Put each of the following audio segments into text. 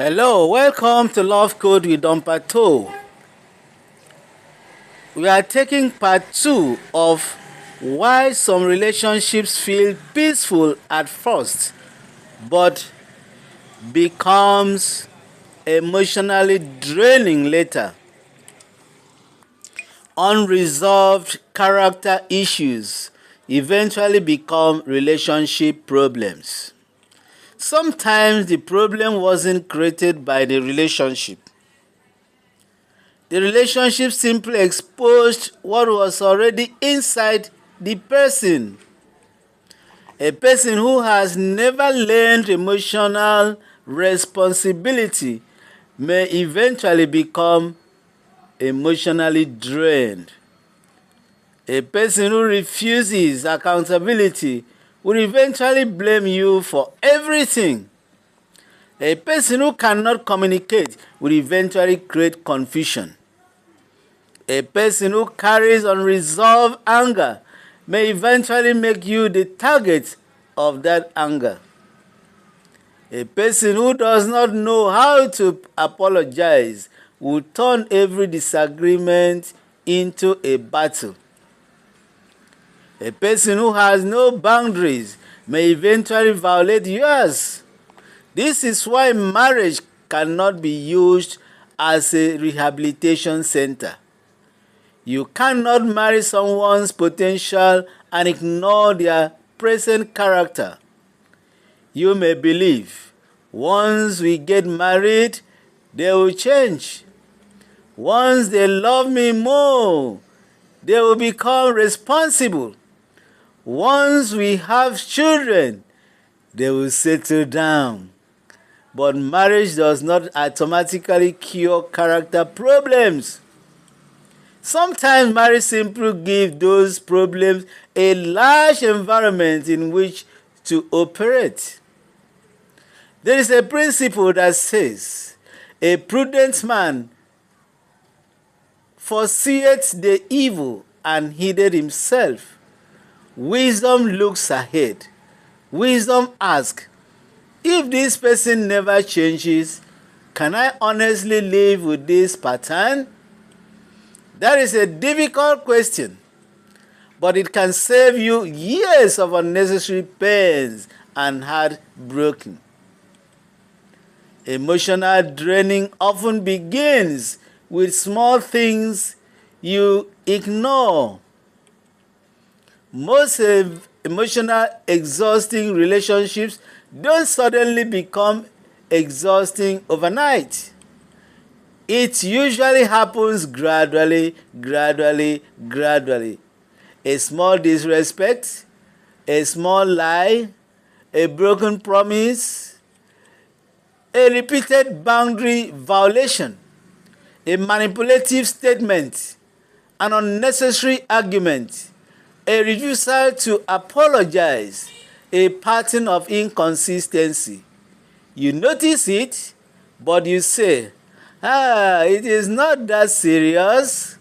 Hello, welcome to Love Code with Dompato. We are taking part 2 of why some relationships feel peaceful at first but becomes emotionally draining later. Unresolved character issues eventually become relationship problems. Sometimes the problem wasn't created by the relationship. The relationship simply exposed what was already inside the person. A person who has never learned emotional responsibility may eventually become emotionally drained. A person who refuses accountability will eventually blame you for everything. A person who cannot communicate will eventually create confusion. A person who carries unresolved anger may eventually make you the target of that anger. A person who does not know how to apologize will turn every disagreement into a battle. A person who has no boundaries may eventually violate yours. This is why marriage cannot be used as a rehabilitation center. You cannot marry someone's potential and ignore their present character. You may believe once we get married, they will change. Once they love me more, they will become responsible. Once we have children, they will settle down. But marriage does not automatically cure character problems. Sometimes marriage simply gives those problems a large environment in which to operate. There is a principle that says, a prudent man foreseeth the evil and hideth himself. Wisdom looks ahead. Wisdom asks, if this person never changes, can I honestly live with this pattern? That is a difficult question, but it can save you years of unnecessary pains and heartbreaking. Emotional draining often begins with small things you ignore. Most emotional exhausting relationships don't suddenly become exhausting overnight. It usually happens gradually. A small disrespect, a small lie, a broken promise, a repeated boundary violation, a manipulative statement, an unnecessary argument, a refusal to apologize, a pattern of inconsistency. You notice it, but you say, it is not that serious.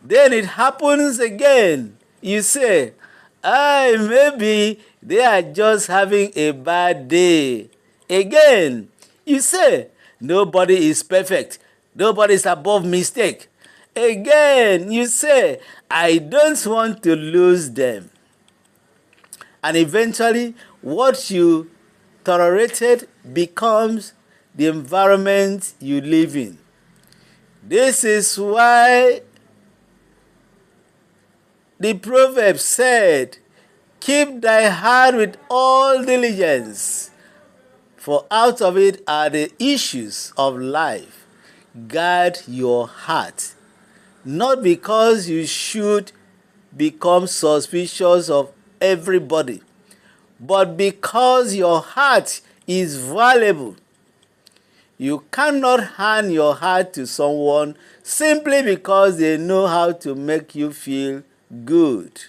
Then it happens again. You say, maybe they are just having a bad day. Again, you say, nobody is perfect. Nobody is above mistake. Again, you say, I don't want to lose them. And eventually, what you tolerated becomes the environment you live in. This is why the proverb said, keep thy heart with all diligence, for out of it are the issues of life. Guard your heart, not because you should become suspicious of everybody, but because your heart is valuable. You cannot hand your heart to someone simply because they know how to make you feel good.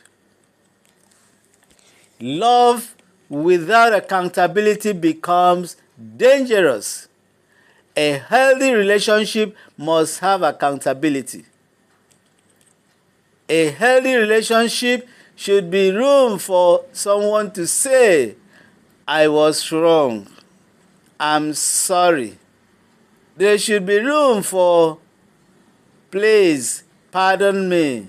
Love without accountability becomes dangerous. A healthy relationship must have accountability. A healthy relationship should be room for someone to say, I was wrong. I'm sorry. There should be room for please, pardon me.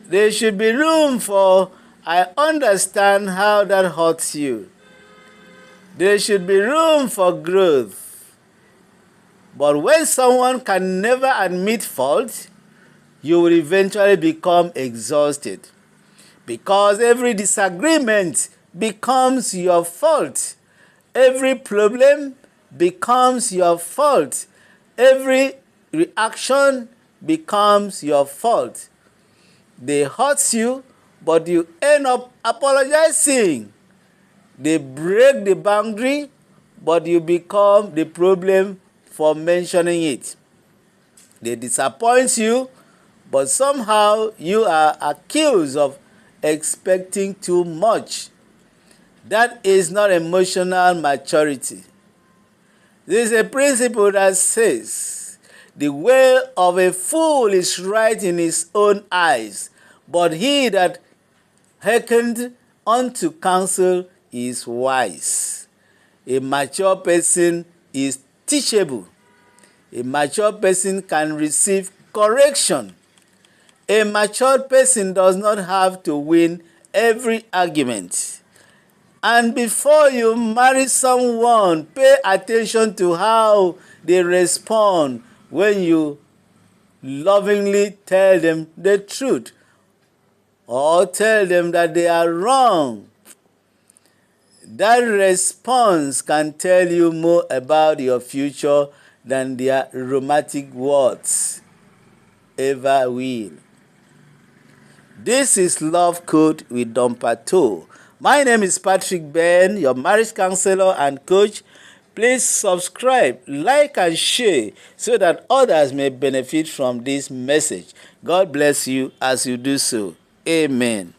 There should be room for I understand how that hurts you. There should be room for growth. But when someone can never admit fault, you will eventually become exhausted. Because every disagreement becomes your fault. Every problem becomes your fault. Every reaction becomes your fault. They hurt you, but you end up apologizing. They break the boundary, but you become the problem for mentioning it. They disappoint you, but somehow you are accused of expecting too much. That is not emotional maturity. There is a principle that says, the way of a fool is right in his own eyes, but he that hearkened unto counsel is wise. A mature person is teachable. A mature person can receive correction. A matured person does not have to win every argument. And before you marry someone, pay attention to how they respond when you lovingly tell them the truth or tell them that they are wrong. That response can tell you more about your future than their romantic words ever will. This is Love Code with Dompato. My name is Patrick Ben, your marriage counselor and coach. Please subscribe, like and share so that others may benefit from this message. God bless you as you do so. Amen.